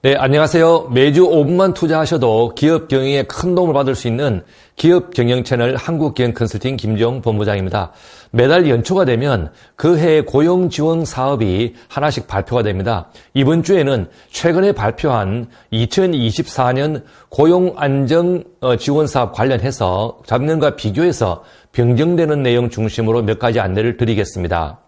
네, 안녕하세요. 매주 5분만 투자하셔도 기업 경영에 큰 도움을 받을 수 있는 기업 경영 채널 한국경영 컨설팅 김지용 본부장입니다. 매달 연초가 되면 그 해의 고용 지원 사업이 하나씩 발표가 됩니다. 이번 주에는 최근에 발표한 2024년 고용 안정 지원 사업 관련해서 작년과 비교해서 변경되는 내용 중심으로 몇 가지 안내를 드리겠습니다.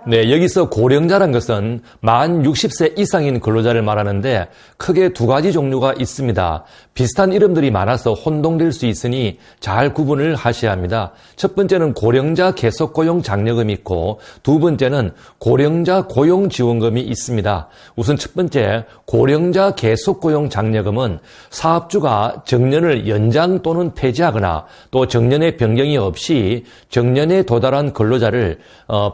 네, 여기서 고령자란 것은 만 60세 이상인 근로자를 말하는데 크게 두 가지 종류가 있습니다. 비슷한 이름들이 많아서 혼동될 수 있으니 잘 구분을 하셔야 합니다. 첫 번째는 고령자 계속고용 장려금이 있고 두 번째는 고령자 고용지원금이 있습니다. 우선 첫 번째 고령자 계속고용 장려금은 사업주가 정년을 연장 또는 폐지하거나 또 정년의 변경이 없이 정년에 도달한 근로자를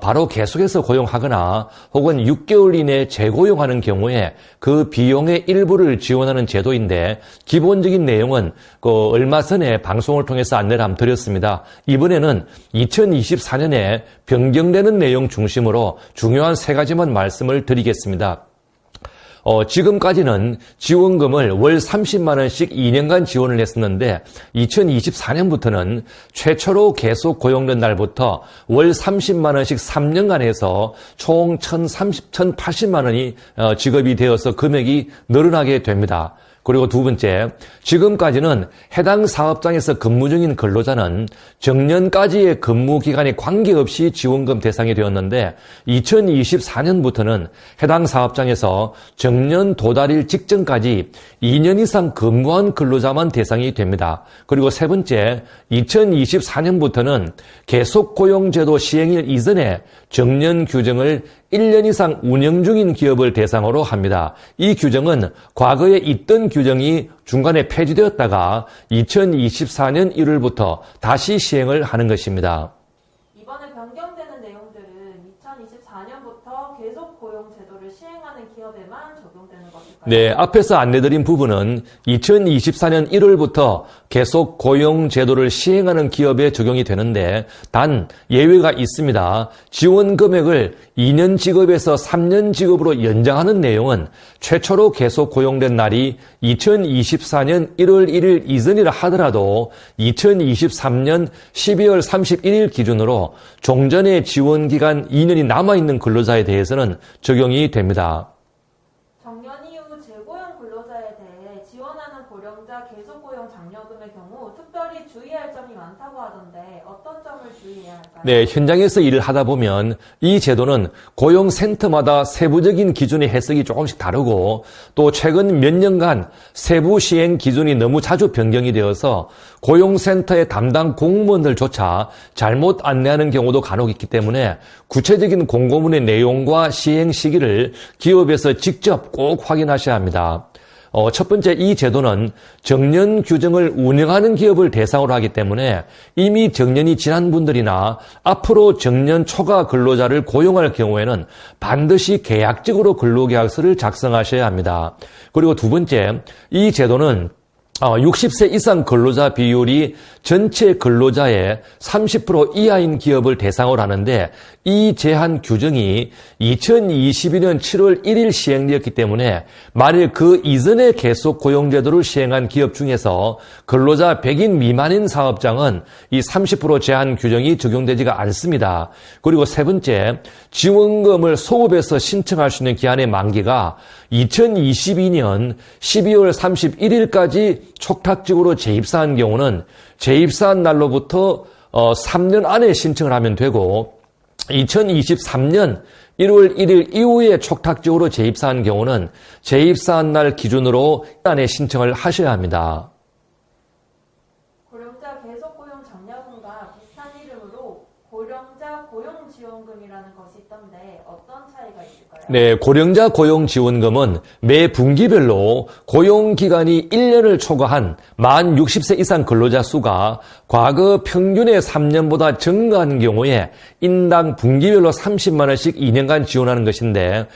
바로 계속해서 고용하거나 혹은 6개월 이내 재고용하는 경우에 그 비용의 일부를 지원하는 제도인데 기본적인 내용은 얼마 전에 방송을 통해서 안내를 한번 드렸습니다. 이번에는 2024년에 변경되는 내용 중심으로 중요한 세 가지만 말씀을 드리겠습니다. 지금까지는 지원금을 월 30만 원씩 2년간 지원을 했었는데 2024년부터는 최초로 계속 고용된 날부터 월 30만 원씩 3년간 해서 총 1,080만 원이 지급이 되어서 금액이 늘어나게 됩니다. 그리고 두 번째, 지금까지는 해당 사업장에서 근무 중인 근로자는 정년까지의 근무 기간에 관계없이 지원금 대상이 되었는데 2024년부터는 해당 사업장에서 정년 도달일 직전까지 2년 이상 근무한 근로자만 대상이 됩니다. 그리고 세 번째, 2024년부터는 계속고용제도 시행일 이전에 정년 규정을 1년 이상 운영 중인 기업을 대상으로 합니다. 이 규정은 과거에 있던 규정이 중간에 폐지되었다가 2024년 1월부터 다시 시행을 하는 것입니다. 이번에 변경되는 내용들은 2024년부터 계속 고용 제도를 시행하는 기업에만 적용되는 것일까요? 네, 앞에서 안내드린 부분은 2024년 1월부터 계속 고용 제도를 시행하는 기업에 적용이 되는데 단 예외가 있습니다. 지원 금액을 2년 지급에서 3년 지급으로 연장하는 내용은 최초로 계속 고용된 날이 2024년 1월 1일 이전이라 하더라도 2023년 12월 31일 기준으로 종전의 지원 기간 2년이 남아있는 근로자에 대해서는 적용이 됩니다. 정년 이후 재고용 근로자에 대해 지원하는 고령자 계속고용 장려금의 경우 특별히 주의할 점이 많다고 하던데 어떤 점을 주의해야 할까요? 네, 현장에서 일을 하다 보면 이 제도는 고용센터마다 세부적인 기준의 해석이 조금씩 다르고 또 최근 몇 년간 세부 시행 기준이 너무 자주 변경이 되어서 고용센터의 담당 공무원들조차 잘못 안내하는 경우도 간혹 있기 때문에 구체적인 공고문의 내용과 시행 시기를 기업에서 직접 꼭 확인하셔야 합니다. 첫 번째, 이 제도는 정년 규정을 운영하는 기업을 대상으로 하기 때문에 이미 정년이 지난 분들이나 앞으로 정년 초과 근로자를 고용할 경우에는 반드시 계약직으로 근로계약서를 작성하셔야 합니다. 그리고 두 번째, 이 제도는 60세 이상 근로자 비율이 전체 근로자의 30% 이하인 기업을 대상으로 하는데 이 제한 규정이 2022년 7월 1일 시행되었기 때문에 만일 그 이전에 계속 고용제도를 시행한 기업 중에서 근로자 100인 미만인 사업장은 이 30% 제한 규정이 적용되지가 않습니다. 그리고 세 번째, 지원금을 소급해서 신청할 수 있는 기한의 만기가 2022년 12월 31일까지 촉탁직으로 재입사한 경우는 재입사한 날로부터 3년 안에 신청을 하면 되고 2023년 1월 1일 이후에 촉탁직으로 재입사한 경우는 재입사한 날 기준으로 안에 신청을 하셔야 합니다. 고령자 계속고용 장려금과 비슷한 이름으로 고령자 고용지원금이라는 것이 있던데 어떤 차이가 있을까요? 네, 고령자 고용지원금은 매 분기별로 고용기간이 1년을 초과한 만 60세 이상 근로자 수가 과거 평균의 3년보다 증가한 경우에 인당 분기별로 30만 원씩 2년간 지원하는 것인데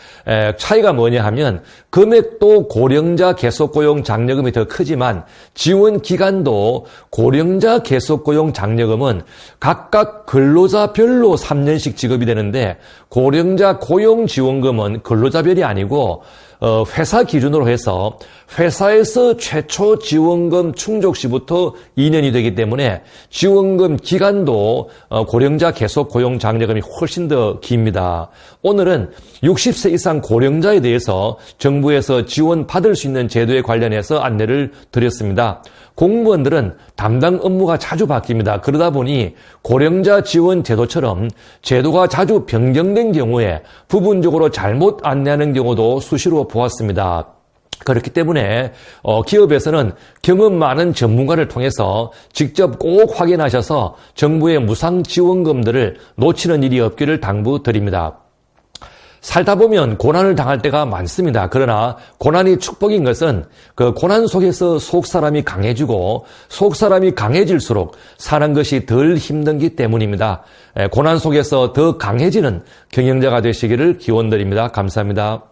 차이가 뭐냐 하면 금액도 고령자 계속고용 장려금이 더 크지만 지원 기간도 고령자 계속고용 장려금은 각각 근로자별로 3년씩 지급이 되는데 고령자 고용지원금은 근로자별이 아니고 회사 기준으로 해서 회사에서 최초 지원금 충족 시부터 2년이 되기 때문에 지원금 기간도 고령자 계속 고용 장려금이 훨씬 더 깁니다. 오늘은 60세 이상 고령자에 대해서 정부에서 지원받을 수 있는 제도에 관련해서 안내를 드렸습니다. 공무원들은 담당 업무가 자주 바뀝니다. 그러다 보니 고령자 지원 제도처럼 제도가 자주 변경된 경우에 부분적으로 잘못 안내하는 경우도 수시로 보았습니다. 그렇기 때문에 기업에서는 경험 많은 전문가를 통해서 직접 꼭 확인하셔서 정부의 무상 지원금들을 놓치는 일이 없기를 당부드립니다. 살다 보면 고난을 당할 때가 많습니다. 그러나 고난이 축복인 것은 그 고난 속에서 속사람이 강해지고 속사람이 강해질수록 사는 것이 덜 힘든기 때문입니다. 고난 속에서 더 강해지는 경영자가 되시기를 기원드립니다. 감사합니다.